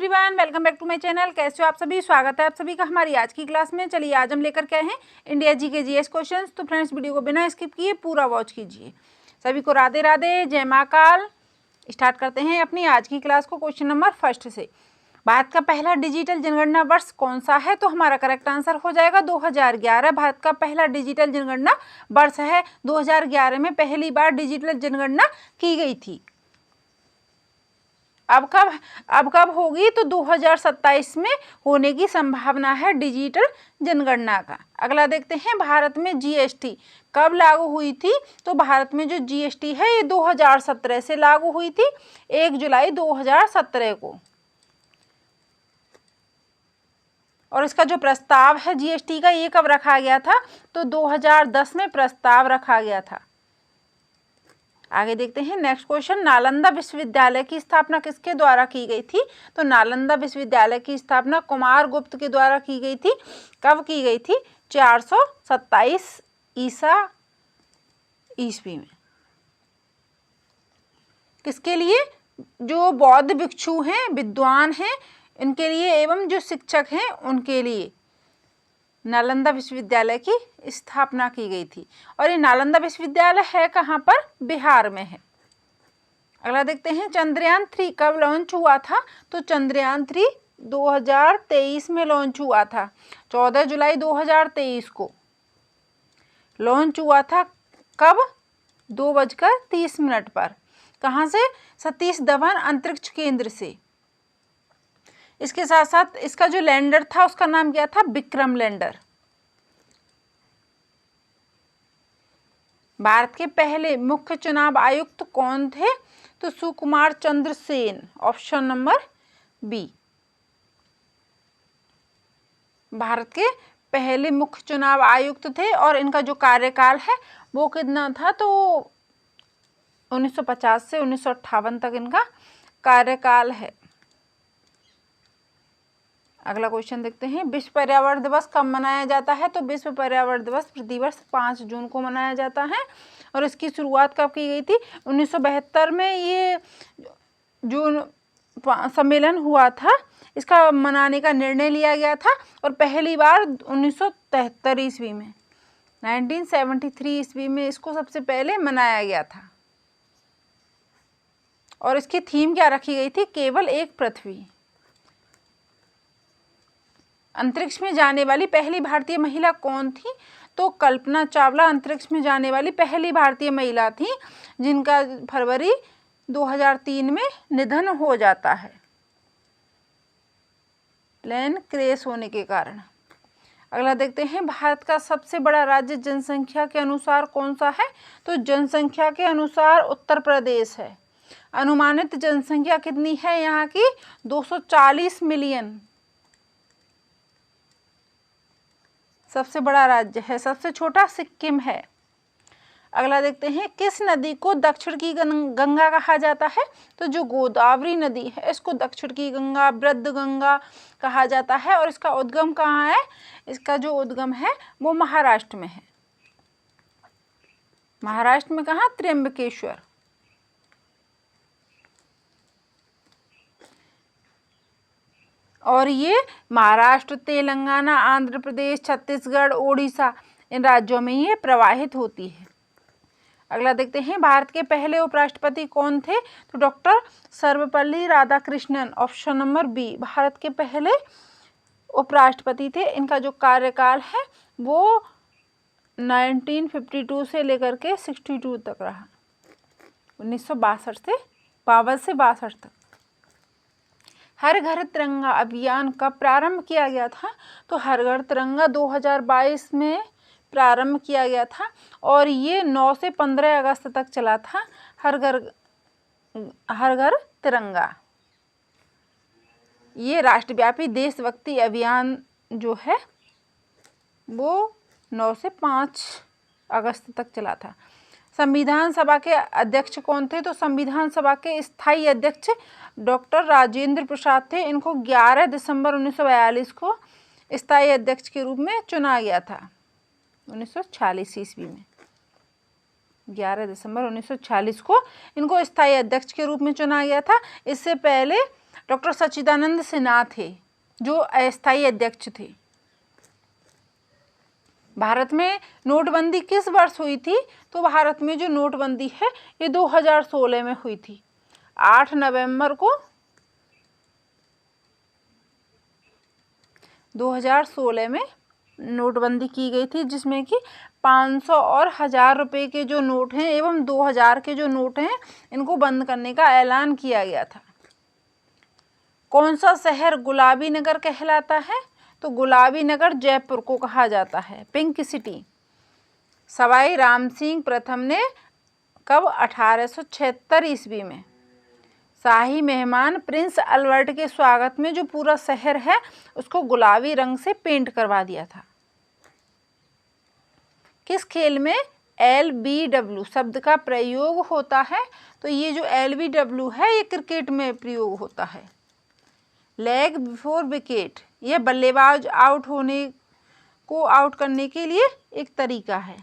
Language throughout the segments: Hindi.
Everyone, welcome back to my channel. कैसे हो आप सभी? स्वागत है आप सभी का हमारी आज की क्लास में। चलिए आज हम लेकर के आए हैं इंडिया जी के जीएस क्वेश्चंस। तो फ्रेंड्स वीडियो को बिना स्किप किए पूरा वॉच कीजिए। सभी को राधे राधे, जय महाकाल। स्टार्ट करते हैं अपनी आज की क्लास को क्वेश्चन नंबर फर्स्ट से। भारत का पहला डिजिटल जनगणना वर्ष कौन सा है? तो हमारा करेक्ट आंसर हो जाएगा 2011। भारत का पहला डिजिटल जनगणना वर्ष है 2011 में पहली बार डिजिटल जनगणना की गई थी। अब कब होगी? तो 2027 में होने की संभावना है डिजिटल जनगणना का। अगला देखते हैं, भारत में जीएसटी कब लागू हुई थी? तो भारत में जो जीएसटी है ये 2017 से लागू हुई थी, 1 जुलाई 2017 को। और इसका जो प्रस्ताव है जीएसटी का ये कब रखा गया था? तो 2010 में प्रस्ताव रखा गया था। आगे देखते हैं नेक्स्ट क्वेश्चन, नालंदा विश्वविद्यालय की स्थापना किसके द्वारा की गई थी? तो नालंदा विश्वविद्यालय की स्थापना कुमार गुप्त के द्वारा की गई थी। कब की गई थी? 427 ईस्वी में। किसके लिए? जो बौद्ध भिक्षु हैं, विद्वान हैं, इनके लिए एवं जो शिक्षक हैं उनके लिए नालंदा विश्वविद्यालय की स्थापना की गई थी। और ये नालंदा विश्वविद्यालय है कहाँ पर? बिहार में है। अगला देखते हैं, चंद्रयान 3 कब लॉन्च हुआ था? तो चंद्रयान 3 2023 में लॉन्च हुआ था। 14 जुलाई 2023 को लॉन्च हुआ था। कब? 2:30 पर। कहाँ से? सतीश धवन अंतरिक्ष केंद्र से। इसके साथ साथ इसका जो लैंडर था उसका नाम क्या था? विक्रम लैंडर। भारत के पहले मुख्य चुनाव आयुक्त कौन थे? तो Sukumar Chandra Sen, option number B. Bharat के पहले मुख्य चुनाव आयुक्त थे और इनका जो कार्यकाल है वो कितना था? तो 1950 से 1958 तक इनका कार्यकाल है। अगला क्वेश्चन देखते हैं, विश्व पर्यावरण दिवस कब मनाया जाता है? तो विश्व पर्यावरण दिवस प्रतिवर्ष 5 जून को मनाया जाता है। और इसकी शुरुआत कब की गई थी? 1972 में ये जो सम्मेलन हुआ था इसका मनाने का निर्णय लिया गया था। और पहली बार 1973 ईस्वी में, 1973 ईस्वी में इसको सबसे पहले मनाया गया था। और इसकी थीम क्या रखी गई थी? केवल एक पृथ्वी। अंतरिक्ष में जाने वाली पहली भारतीय महिला कौन थी? तो कल्पना चावला अंतरिक्ष में जाने वाली पहली भारतीय महिला थी, जिनका फरवरी 2003 में निधन हो जाता है प्लेन क्रैश होने के कारण। अगला देखते हैं, भारत का सबसे बड़ा राज्य जनसंख्या के अनुसार कौन सा है? तो जनसंख्या के अनुसार उत्तर प्रदेश है। अनुमानित जनसंख्या कितनी है यहाँ की? 240 मिलियन। सबसे बड़ा राज्य है। सबसे छोटा सिक्किम है। अगला देखते हैं, किस नदी को दक्षिण की गंगा कहा जाता है? तो जो गोदावरी नदी है इसको दक्षिण की गंगा, वृद्ध गंगा कहा जाता है। और इसका उद्गम कहाँ है? इसका जो उद्गम है वो महाराष्ट्र में है। महाराष्ट्र में कहाँ? त्र्यंबकेश्वर। और ये महाराष्ट्र, तेलंगाना, आंध्र प्रदेश, छत्तीसगढ़, ओडिशा इन राज्यों में ये प्रवाहित होती है। अगला देखते हैं, भारत के पहले उपराष्ट्रपति कौन थे? तो doctor Sarvepalli Radhakrishnan, option number B. Bharat के पहले उपराष्ट्रपति थे। इनका जो कार्यकाल है वो 1952 से लेकर के 62 तक रहा, 1962 से 62 तक। हर घर तिरंगा अभियान कब प्रारंभ किया गया था? तो हर घर तिरंगा 2022 में प्रारंभ किया गया था। और ये 9 से 15 अगस्त तक चला था। हर घर तिरंगा ये राष्ट्रव्यापी देशभक्ति अभियान जो है वो 9 से 5 अगस्त तक चला था। संविधान सभा के अध्यक्ष कौन थे? तो संविधान सभा के स्थायी अध्यक्ष डॉक्टर राजेंद्र प्रसाद थे। इनको 11 दिसंबर 1942 को स्थायी अध्यक्ष के रूप में चुना गया था। 1946 ईस्वी में 11 दिसंबर 1946 को इनको स्थायी अध्यक्ष के रूप में चुना गया था। इससे पहले डॉक्टर सच्चिदानंद सिन्हा थे जो अस्थायी अध्यक्ष थे। भारत में नोटबंदी किस वर्ष हुई थी? तो भारत में जो नोटबंदी है ये 2016 में हुई थी। 8 नवंबर को 2016 में नोटबंदी की गई थी, जिसमें कि 500 और 1000 रुपये के जो नोट हैं एवं 2000 के जो नोट हैं इनको बंद करने का ऐलान किया गया था। कौन सा शहर गुलाबी नगर कहलाता है? तो गुलाबी नगर जयपुर को कहा जाता है, पिंक सिटी। सवाई राम सिंह प्रथम ने कब 1876 ईस्वी में शाही मेहमान प्रिंस अल्बर्ट के स्वागत में जो पूरा शहर है उसको गुलाबी रंग से पेंट करवा दिया था। किस खेल में LBW शब्द का प्रयोग होता है? तो ये जो LBW है ये क्रिकेट में प्रयोग होता है। लेग बिफोर विकेट यह बल्लेबाज आउट होने को आउट करने के लिए एक तरीका है।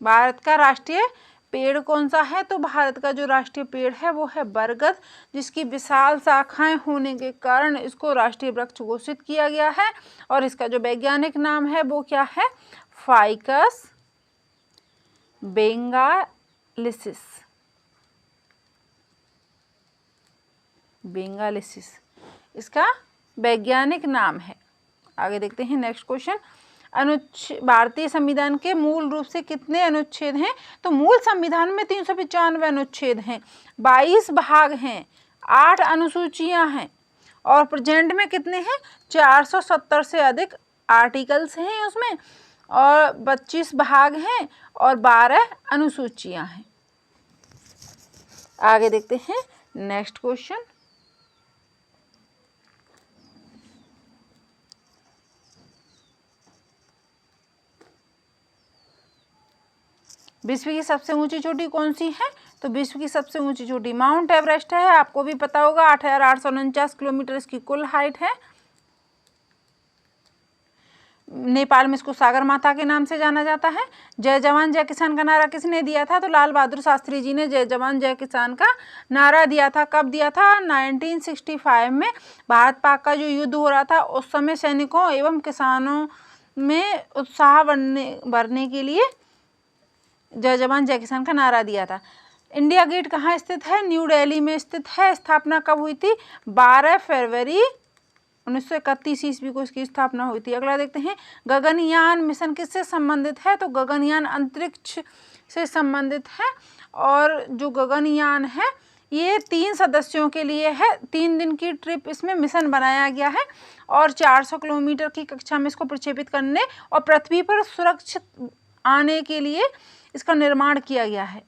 भारत का राष्ट्रीय पेड़ कौन सा है? तो भारत का जो राष्ट्रीय पेड़ है वो है बरगद, जिसकी विशाल शाखाएं होने के कारण इसको राष्ट्रीय वृक्ष घोषित किया गया है। और इसका जो वैज्ञानिक नाम है वो क्या है? फाइकस बेंगालिसिस। बेंगालिसिस इसका वैज्ञानिक नाम है। आगे देखते हैं नेक्स्ट क्वेश्चन। भारतीय संविधान के मूल रूप से कितने अनुच्छेद हैं? तो मूल संविधान में 395 अनुच्छेद हैं, 22 भाग हैं, 8 अनुसूचियां हैं और प्रेजेंट में कितने हैं? 470 से अधिक आर्टिकल्स हैं उसमें और 25 भाग हैं और 12 अनुसूचियां हैं। आगे देखते हैं नेक्स्ट क्वेश्चन। विश्व की सबसे ऊंची चोटी कौन सी है? तो विश्व की सबसे ऊंची चोटी माउंट एवरेस्ट है। आपको भी पता होगा 8849 किलोमीटर इसकी कुल हाइट है। नेपाल में इसको सागर माता के नाम से जाना जाता है। जय जवान जय किसान का नारा किसने दिया था? तो लाल बहादुर शास्त्री जी ने जय जवान जय किसान का नारा दिया था। कब दिया था? 1965 में। भारत पाक का जो युद्ध हो रहा था उस समय सैनिकों एवं किसानों में उत्साह भरने के लिए जय जवान जय किसान का नारा दिया था। इंडिया गेट कहाँ स्थित है? न्यू दिल्ली में स्थित है। स्थापना कब हुई थी? 12 फरवरी 1931 ईस्वी को इसकी स्थापना हुई थी। अगला देखते हैं गगनयान मिशन किससे संबंधित है? तो गगनयान अंतरिक्ष से संबंधित है और जो गगनयान है ये 3 सदस्यों के लिए है। 3 दिन की ट्रिप इसमें मिशन बनाया गया है और 400 किलोमीटर की कक्षा में इसको प्रक्षेपित करने और पृथ्वी पर सुरक्षित आने के लिए इसका निर्माण किया गया है।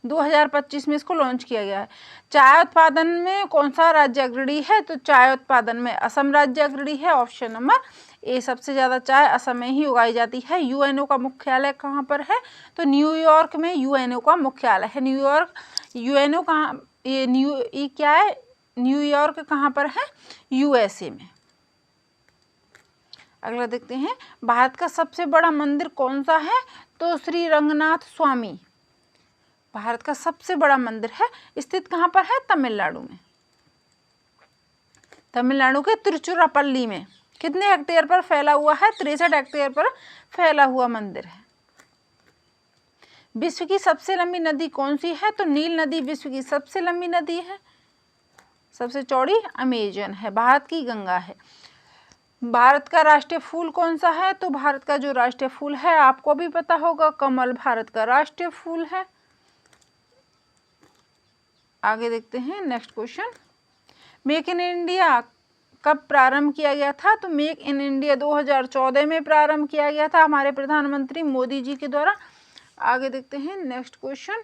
2025 में इसको लॉन्च किया गया है। चाय उत्पादन में कौन सा राज्य अग्रणी है? तो चाय उत्पादन में असम राज्य अग्रणी है। Option number A. सबसे ज़्यादा चाय असम में ही उगाई जाती है। यूएनओ का मुख्यालय कहाँ पर है? तो न्यूयॉर्क में यूएनओ का मुख्यालय है। न्यूयॉर्क यूएनओ कहाँ? ये क्या है? न्यूयॉर्क कहाँ पर है? यूएसए में। अगला देखते हैं भारत का सबसे बड़ा मंदिर कौन सा है? तो श्री रंगनाथ स्वामी भारत का सबसे बड़ा मंदिर है। स्थित कहाँ पर है? तमिलनाडु में। तमिलनाडु के तिरुचिरापल्ली में। कितने हेक्टेयर पर फैला हुआ है? 63 हेक्टेयर पर फैला हुआ मंदिर है। विश्व की सबसे लंबी नदी कौन सी है? तो नील नदी विश्व की सबसे लंबी नदी है। सबसे चौड़ी अमेजन है। भारत की गंगा है। भारत का राष्ट्रीय फूल कौन सा है? तो भारत का जो राष्ट्रीय फूल है आपको भी पता होगा, कमल भारत का राष्ट्रीय फूल है। आगे देखते हैं next question. Make in India कब प्रारंभ किया गया था? तो मेक इन इंडिया 2014 में प्रारंभ किया गया था हमारे प्रधानमंत्री मोदी जी के द्वारा। आगे देखते हैं नेक्स्ट क्वेश्चन।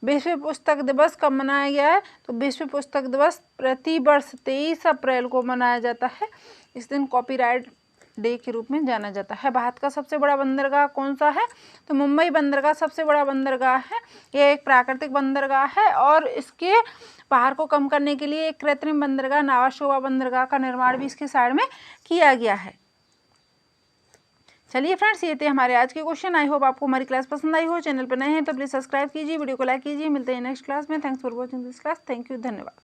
विश्व पुस्तक दिवस कब मनाया गया है? तो विश्व पुस्तक दिवस प्रति वर्ष 23 अप्रैल को मनाया जाता है। इस दिन कॉपीराइट डे के रूप में जाना जाता है। भारत का सबसे बड़ा बंदरगाह कौन सा है? तो मुंबई बंदरगाह सबसे बड़ा बंदरगाह है। यह एक प्राकृतिक बंदरगाह है और इसके भार को कम करने के लिए एक कृत्रिम बंदरगाह नावाशोवा बंदरगाह का निर्माण भी इसके साइड में किया गया है। चलिए फ्रेंड्स, ये थे हमारे आज के क्वेश्चन। आई होप आपको हमारी क्लास पसंद आई हो। चैनल पर नए हैं तो प्लीज़ सब्सक्राइब कीजिए, वीडियो को लाइक कीजिए। मिलते हैं नेक्स्ट क्लास में। Thanks for watching this class. Thank you, धन्यवाद।